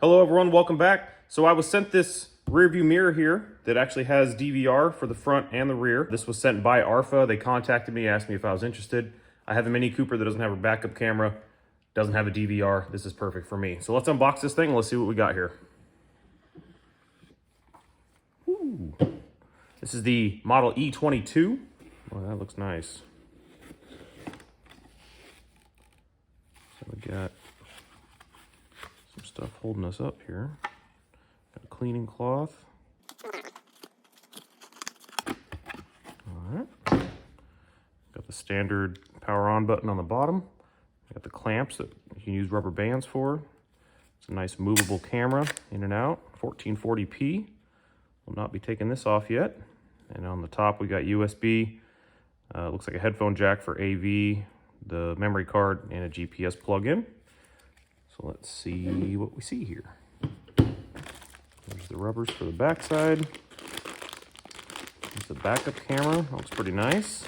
Hello everyone, welcome back. So I was sent this rear view mirror here that actually has DVR for the front and the rear. This was sent by Arpha. They contacted me, asked me if I was interested. I have a Mini Cooper that doesn't have a backup camera, doesn't have a DVR. This is perfect for me. So let's unbox this thing and let's see what we got here. Ooh. This is the model E22. Oh, that looks nice. So we got some stuff holding us up here. Got a cleaning cloth. All right. Got the standard power on button on the bottom. Got the clamps that you can use rubber bands for. It's a nice movable camera in and out, 1440p. Will not be taking this off yet. And on the top we got USB. Looks like a headphone jack for AV, the memory card, and a GPS plug-in. So let's see what we see here. There's the rubbers for the backside. There's the backup camera. Looks pretty nice.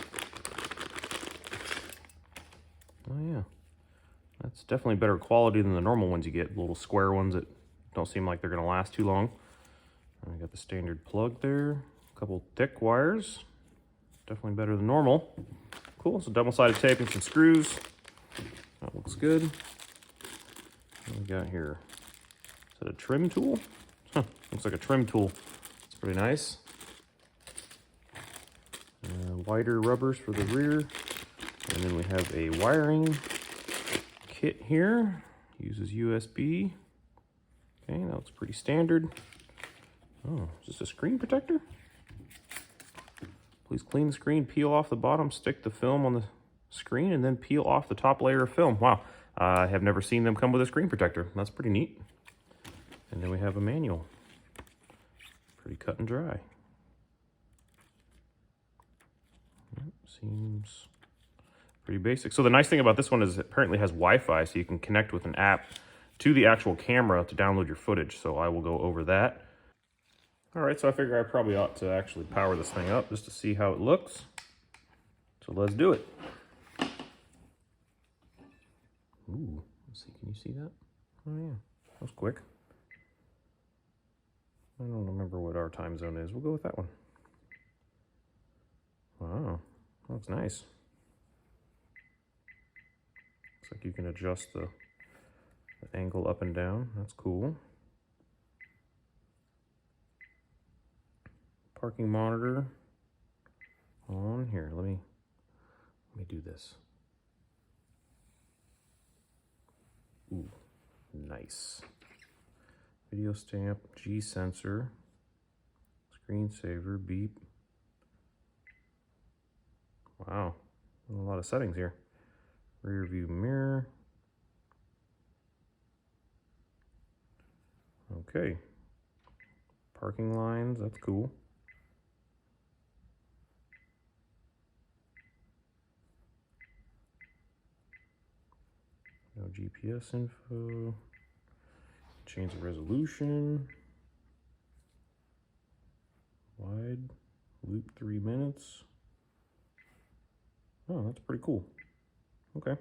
Oh yeah, that's definitely better quality than the normal ones you get, little square ones that don't seem like they're gonna last too long. I got the standard plug there, a couple thick wires. Definitely better than normal. Cool, so double-sided tape and some screws. That looks good. What we got here? Is that a trim tool? Huh, looks like a trim tool. It's pretty nice. Wider rubbers for the rear. And then we have a wiring kit here. Uses USB. Okay, that looks pretty standard. Oh, is this a screen protector? Please clean the screen, peel off the bottom, stick the film on the screen, and then peel off the top layer of film. Wow, I have never seen them come with a screen protector. That's pretty neat. And then we have a manual. Pretty cut and dry. Seems pretty basic. So the nice thing about this one is it apparently has Wi-Fi, so you can connect with an app to the actual camera to download your footage. So I will go over that. All right, so I figure I probably ought to actually power this thing up just to see how it looks. So let's do it. Ooh, let's see, can you see that? Oh yeah, that was quick. I don't remember what our time zone is. We'll go with that one. Wow, that looks nice. Looks like you can adjust the angle up and down. That's cool. Parking monitor on here. Let me do this. Ooh, nice. Video stamp, G sensor, screensaver, beep. Wow, a lot of settings here. Rear view mirror. Okay. Parking lines, that's cool. No GPS info. Change the resolution. Wide. Loop 3 minutes. Oh, that's pretty cool. Okay.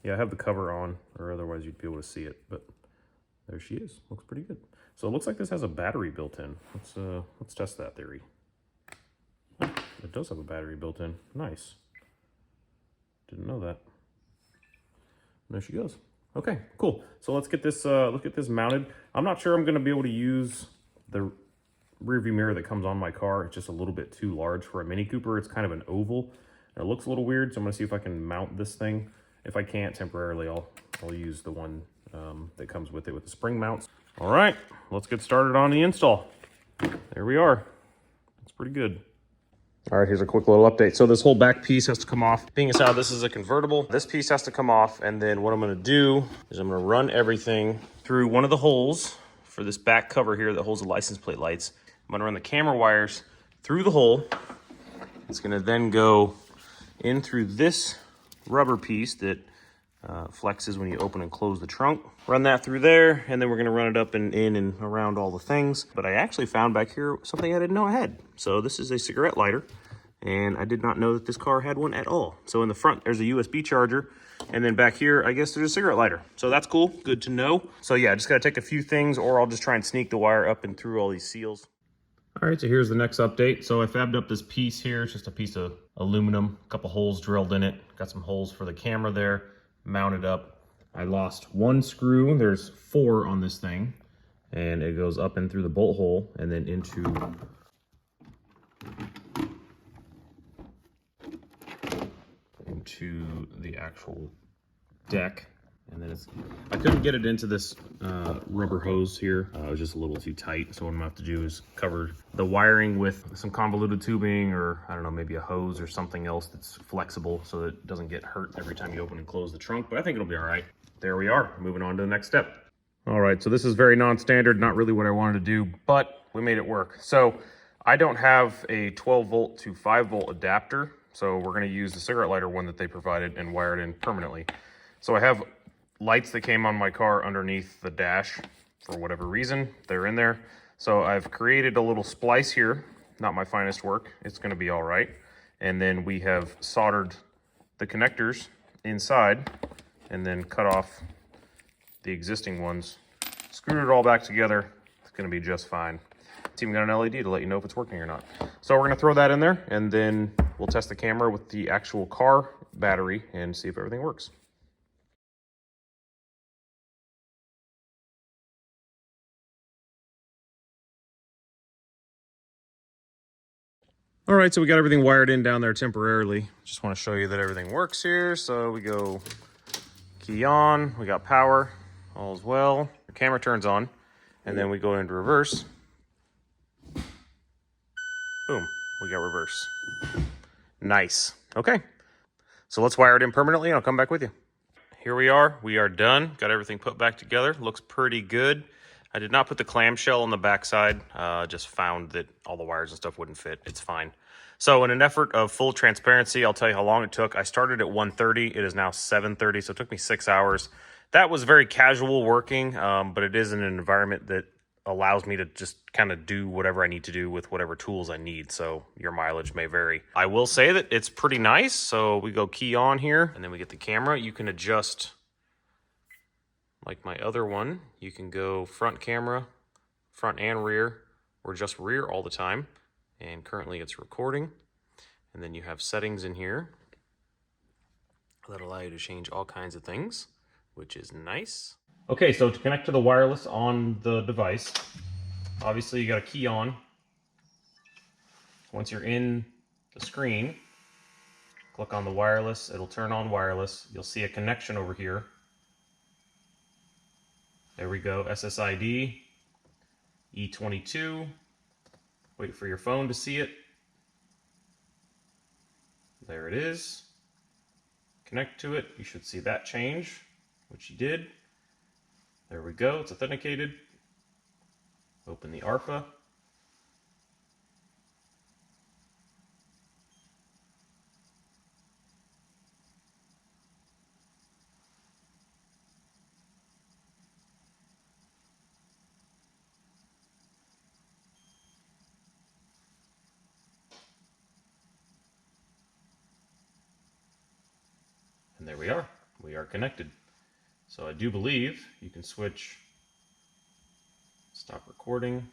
Yeah, I have the cover on, or otherwise you'd be able to see it, but there she is. Looks pretty good. So it looks like this has a battery built in. Let's test that theory. Oh, it does have a battery built in. Nice. Didn't know that. There she goes. Okay, cool. So let's get this mounted. I'm not sure I'm going to be able to use the rear view mirror that comes on my car. It's just a little bit too large for a Mini Cooper. It's kind of an oval. And it looks a little weird, so I'm going to see if I can mount this thing. If I can't temporarily, I'll use the one that comes with it with the spring mounts. All right, let's get started on the install. There we are. That's pretty good. All right, here's a quick little update. So this whole back piece has to come off. Being as how this is a convertible, this piece has to come off, and then what I'm gonna do is I'm gonna run everything through one of the holes for this back cover here that holds the license plate lights. I'm gonna run the camera wires through the hole. It's gonna then go in through this rubber piece that flexes when you open and close the trunk. Run that through there, and then we're gonna run it up and in and around all the things. But I actually found back here something I didn't know I had. So this is a cigarette lighter, and I did not know that this car had one at all. So in the front, there's a USB charger And then back here, I guess there's a cigarette lighter. So that's cool, good to know. So yeah, just gotta take a few things, or I'll just try and sneak the wire up and through all these seals. All right, so here's the next update. So I fabbed up this piece here. It's just a piece of aluminum, a couple holes drilled in it. Got some holes for the camera there, mounted up. I lost one screw. There's 4 on this thing. And it goes up and through the bolt hole and then into the actual deck. And then I couldn't get it into this rubber hose here. It was just a little too tight. So what I'm gonna have to do is cover the wiring with some convoluted tubing, or I don't know, maybe a hose or something else that's flexible so that it doesn't get hurt every time you open and close the trunk, but I think it'll be all right. There we are, moving on to the next step. All right, so this is very non-standard, not really what I wanted to do, but we made it work. So I don't have a 12 volt to 5 volt adapter. So we're gonna use the cigarette lighter one that they provided and wire it in permanently. So I have lights that came on my car underneath the dash for whatever reason. They're in there. So I've created a little splice here. Not my finest work. It's going to be all right. And then we have soldered the connectors inside and then cut off the existing ones. Screwed it all back together. It's going to be just fine. It's even got an LED to let you know if it's working or not. So we're going to throw that in there, and then we'll test the camera with the actual car battery and see if everything works. All right, so we got everything wired in down there temporarily. Just want to show you that everything works here. So we go key on, we got power, all is well. The camera turns on, and then we go into reverse. Boom, we got reverse. Nice, okay. So let's wire it in permanently and I'll come back with you. Here we are done. Got everything put back together. Looks pretty good. I did not put the clamshell on the backside, just found that all the wires and stuff wouldn't fit. It's fine. So in an effort of full transparency, I'll tell you how long it took. I started at 1:30. It is now 7:30, so it took me 6 hours. That was very casual working, but it is in an environment that allows me to just kind of do whatever I need to do with whatever tools I need, so your mileage may vary. I will say that it's pretty nice. So we go key on here, and then we get the camera. You can adjust, like my other one, you can go front camera, front and rear, or just rear all the time. And currently it's recording. And then you have settings in here that allow you to change all kinds of things, which is nice. Okay, so to connect to the wireless on the device, obviously you got a key on. Once you're in the screen, click on the wireless, it'll turn on wireless. You'll see a connection over here. There we go, SSID, E22. Wait for your phone to see it. There it is. Connect to it, you should see that change, which you did. There we go, it's authenticated. Open the Arpha. And there we are connected. So I do believe you can switch, stop recording.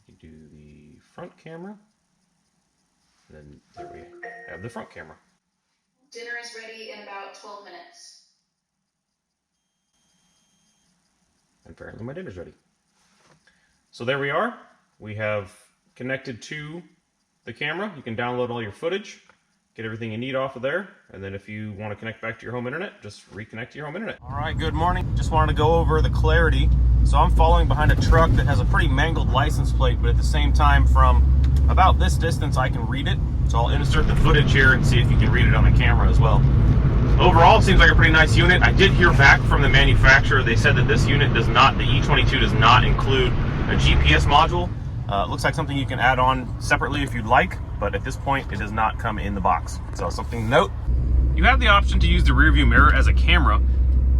You do the front camera, and then there we have the front camera. Dinner is ready in about 12 minutes. And apparently my dinner's ready. So there we are. We have connected to the camera. You can download all your footage, get everything you need off of there, and then if you want to connect back to your home internet, just reconnect to your home internet. All right, good morning. Just wanted to go over the clarity. So I'm following behind a truck that has a pretty mangled license plate, but at the same time, from about this distance, I can read it. So I'll insert the footage here and see if you can read it on the camera as well. Overall, it seems like a pretty nice unit. I did hear back from the manufacturer. They said that this unit does not, the E22 does not include a GPS module. It looks like something you can add on separately if you'd like, but at this point, it does not come in the box. So something to note. You have the option to use the rear view mirror as a camera,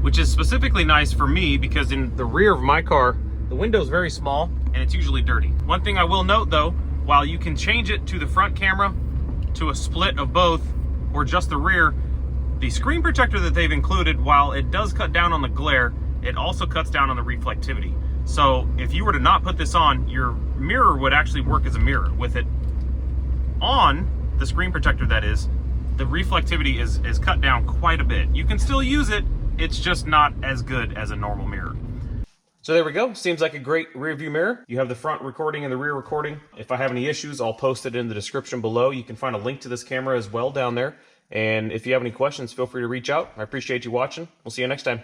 which is specifically nice for me because in the rear of my car, the window is very small and it's usually dirty. One thing I will note though, while you can change it to the front camera, to a split of both or just the rear, the screen protector that they've included, while it does cut down on the glare, it also cuts down on the reflectivity. So if you were to not put this on, your mirror would actually work as a mirror. With it on, the screen protector that is, the reflectivity is cut down quite a bit. You can still use it, it's just not as good as a normal mirror. So there we go. Seems like a great rear view mirror. You have the front recording and the rear recording. If I have any issues, I'll post it in the description below. You can find a link to this camera as well down there. And if you have any questions, feel free to reach out. I appreciate you watching. We'll see you next time.